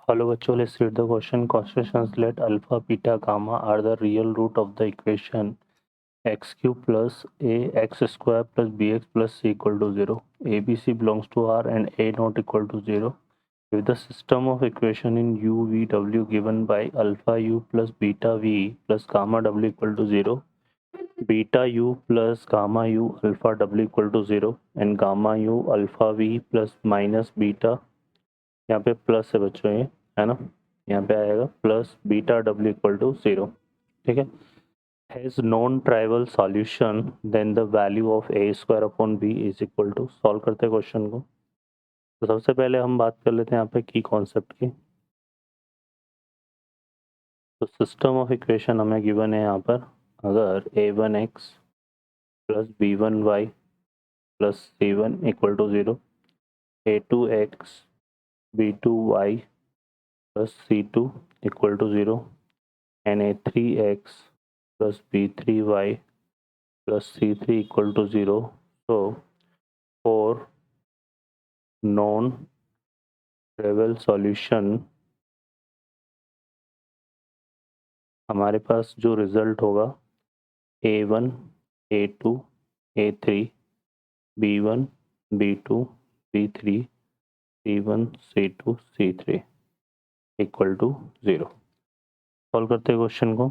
Hello bachcho, let's read the question. Constitutions let alpha, beta, gamma are the real root of the equation x cube plus a x square plus bx plus c equal to 0. ABC belongs to R and a not equal to 0. If the system of equation in u v w given by alpha u plus beta v plus gamma w equal to 0, beta u plus gamma u alpha w equal to 0 and gamma u alpha v plus minus beta, यहाँ पे plus है बच्चों ये, है ना, यहाँ पे आएगा plus beta W equal to 0. ठीक है. Has non trivial solution then the value of a square upon b is equal to. सॉल्व करते हैं क्वेश्चन को. तो सबसे पहले हम बात कर लेते हैं यहाँ पे की कॉन्सेप्ट की. तो सिस्टम ऑफ इक्वेशन हमें गिवन है यहाँ पर. अगर a1x plus b1y plus c1 equal to 0, a2x b2y plus c2 equal to 0 and a3x plus b3y plus c3 equal to 0. So for non-trivial solution हमारे पास जो रिजल्ट होगा a1 a2 a3 b1 b2 b3 c1 c2 c3 equal to 0. Solve करते हैं question को.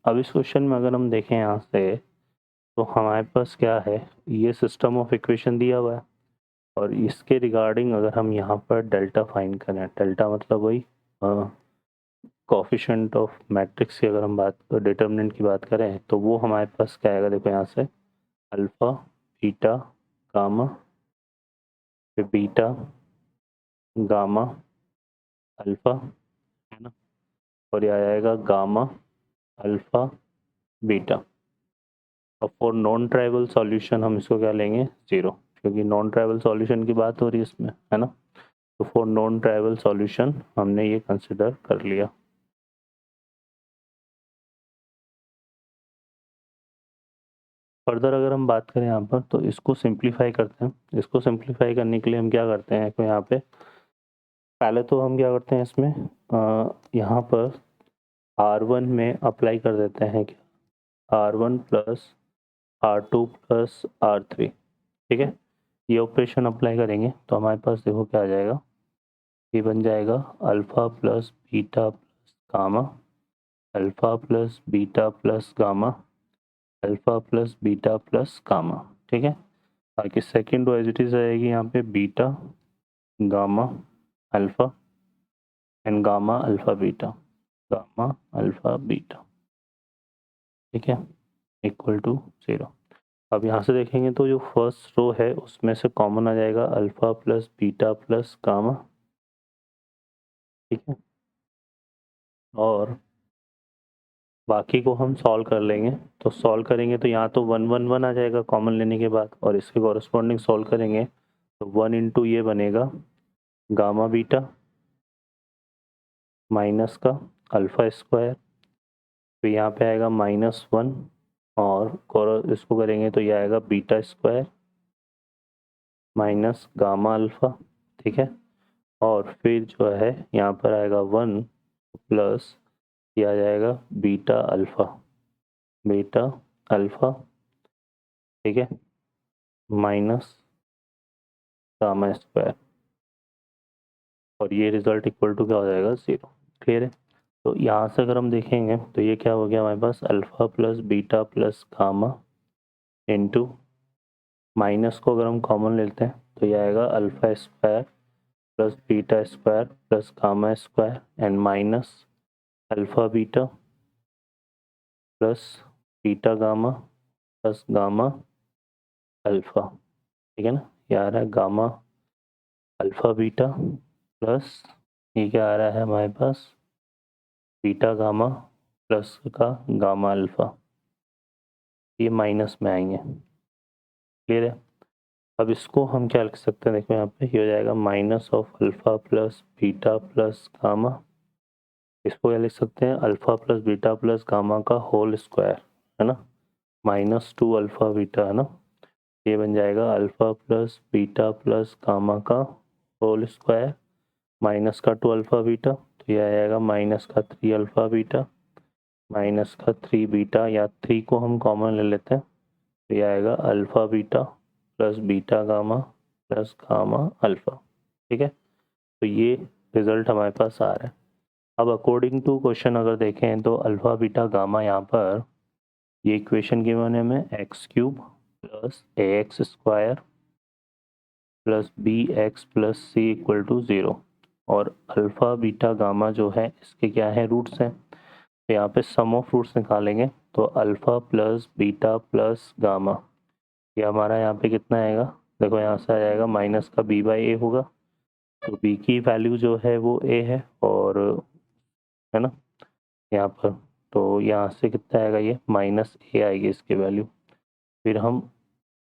अब इस question में अगर हम देखें यहाँ से तो हमारे पास क्या है, ये सिस्टम ऑफ इक्वेशन दिया हुआ है और इसके रिगार्डिंग अगर हम यहाँ पर डेल्टा फाइंड करें, डेल्टा मतलब वही कोफिशिएंट ऑफ मैट्रिक्स की अगर हम बात डिटर्मिनेंट की बात करें तो वो हमारे पास क्या आएगा. देखो यहाँ से अल्फा बीटा गामा, फिर बीटा गामा अल्फा, है ना, और ये आ जाएगा गामा अल्फा बीटा. और फॉर नॉन ट्राइवल सॉल्यूशन हम इसको क्या लेंगे 0, क्योंकि नॉन ट्राइवल सॉल्यूशन की बात हो रही है इसमें, है ना. तो फॉर नॉन ट्राइवल सॉल्यूशन हमने ये कंसिडर कर लिया. फर्दर अगर हम बात करें यहाँ पर तो इसको सिंप्लीफाई करते हैं. इसको सिंप्लीफाई करने के लिए हम क्या करते हैं, तो यहाँ पे पहले तो हम क्या करते हैं इसमें यहाँ पर R1 में अप्लाई कर देते हैं कि R1 plus R2 plus R3. ठीक है. ये ऑपरेशन अप्लाई करेंगे तो हमारे पास देखो क्या आ जाएगा, ये बन जाएगा alpha plus beta plus gamma, alpha plus beta plus gamma, alpha plus beta plus gamma. ठीक है. बाकी second row as it is रहेगी यहाँ पे beta gamma alpha and gamma alpha beta, gamma alpha beta. ठीक है, इक्वल टू 0. अब यहाँ से देखेंगे तो जो फर्स्ट रो है उसमें से कॉमन आ जाएगा alpha plus beta plus gamma. ठीक है. और बाकी को हम सॉल्व कर लेंगे. तो सॉल्व करेंगे तो यहाँ तो 1 1 1 आ जाएगा कॉमन लेने के बाद, और इसके कॉरस्पॉन्डिंग सॉल्व करेंगे तो 1 इंटू ये बनेगा गामा बीटा माइनस का अल्फ़ा स्क्वायर, तो यहाँ पे आएगा -1 और इसको करेंगे तो ये आएगा beta square minus gamma alpha. ठीक है. और फिर जो है यहाँ पर आएगा 1 प्लस ये आ जाएगा बीटा अल्फ़ा, बीटा अल्फ़ा. ठीक है, माइनस गामा स्क्वायर, और ये रिजल्ट इक्वल टू क्या हो जाएगा 0. क्लियर है. तो यहाँ से अगर हम देखेंगे तो ये क्या हो गया हमारे पास alpha plus beta plus gamma into minus को अगर हम कॉमन लेते हैं तो ये आएगा alpha square plus beta square plus gamma square and minus alpha beta plus beta gamma plus gamma alpha. ठीक है ना. ये आ रहा है गामा अल्फ़ा बीटा प्लस ये क्या आ रहा है हमारे पास बीटा गामा प्लस का गामा अल्फ़ा, ये माइनस में आएंगे. क्लियर है. अब इसको हम क्या लिख सकते हैं, देखो यहाँ पे ये हो जाएगा minus of alpha plus beta plus gamma. इसको क्या लिख सकते हैं alpha plus beta plus gamma का होल स्क्वायर, है ना, -2 अल्फ़ा बीटा, है ना. ये बन जाएगा alpha plus beta plus gamma का होल स्क्वायर माइनस का 2 अल्फ़ा बीटा, तो ये आ जाएगा माइनस का 3 अल्फ़ा बीटा माइनस का 3 बीटा, या 3 को हम कॉमन ले लेते हैं, तो ये आएगा alpha beta plus beta gamma plus gamma alpha. ठीक है, तो ये रिज़ल्ट हमारे पास आ रहा है। अब अकॉर्डिंग टू क्वेश्चन अगर देखें तो अल्फ़ा बीटा गामा यहाँ पर ये इक्वेशन गिवन है हमें x cube plus a x square plus b x plus c equal to 0, और अल्फ़ा बीटा गामा जो है इसके क्या है, रूट्स हैं। तो यहाँ पे सम ऑफ रूट्स निकालेंगे, तो alpha plus beta plus gamma, ये हमारा यहाँ पे कितना आएगा, देखो यहाँ से आ जाएगा माइनस का b बाई ए होगा, तो b की वैल्यू जो है वो a है, और है ना यहाँ पर, तो यहाँ से कितना आएगा, ये माइनस a आएगी इसकी वैल्यू। फिर हम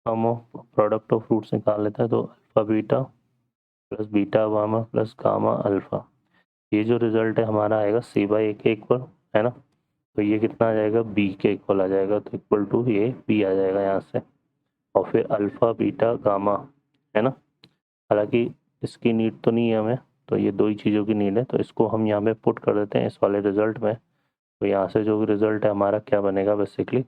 सम ऑफ प्रोडक्ट ऑफ रूट्स निकाल लेते हैं, तो alpha beta plus beta gamma plus gamma alpha, ये जो रिज़ल्ट है हमारा आएगा c बाई ए के इक्वल, है ना, तो ये कितना आ जाएगा, b के इक्वल आ जाएगा, तो इक्वल टू ये b आ जाएगा यहाँ से, और फिर अल्फ़ा बीटा गामा, है ना। हालांकि इसकी नीड तो नहीं है हमें, तो ये दो ही चीज़ों की नीड है, तो इसको हम यहाँ पे पुट कर देते हैं इस वाले रिज़ल्ट में। तो यहाँ से जो रिज़ल्ट है हमारा क्या बनेगा, बेसिकली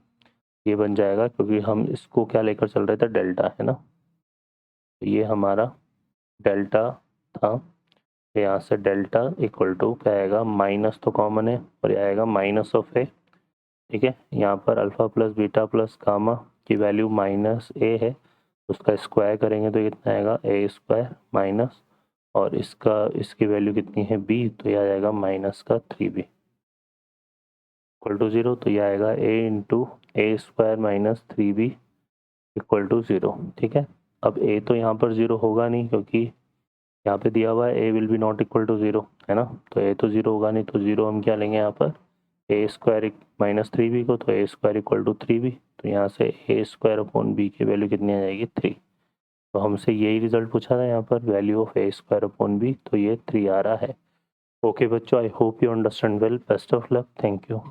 ये बन जाएगा, क्योंकि हम इसको क्या लेकर चल रहे थे, डेल्टा, है ना, तो ये हमारा डेल्टा था। तो यहाँ से डेल्टा इक्वल टू क्या आएगा, माइनस तो कॉमन है, और ये आएगा माइनस ऑफ ए। ठीक है, यहाँ पर alpha plus beta plus gamma की वैल्यू माइनस ए है, उसका स्क्वायर करेंगे तो कितना आएगा, ए स्क्वायर माइनस, और इसकी वैल्यू कितनी है, b, तो यह आ जाएगा माइनस का 3b इक्वल टू 0, तो यह आएगा a into a square minus 3b equal to 0। ठीक है, अब a तो यहाँ पर 0 होगा नहीं, क्योंकि यहाँ पे दिया हुआ है a will be not equal to 0, है ना, तो a तो 0 होगा नहीं, तो 0 हम क्या लेंगे यहाँ पर, ए स्क्वायर माइनस 3b को, तो ए स्क्वायर इक्वल टू 3b, तो यहाँ से ए स्क्वायर अपॉन b की वैल्यू कितनी आ जाएगी, 3। तो हमसे यही रिजल्ट पूछा था यहाँ पर, value of a square upon b, तो ये 3 आ रहा है। ओके बच्चों, I hope you understand well, best of luck, thank you.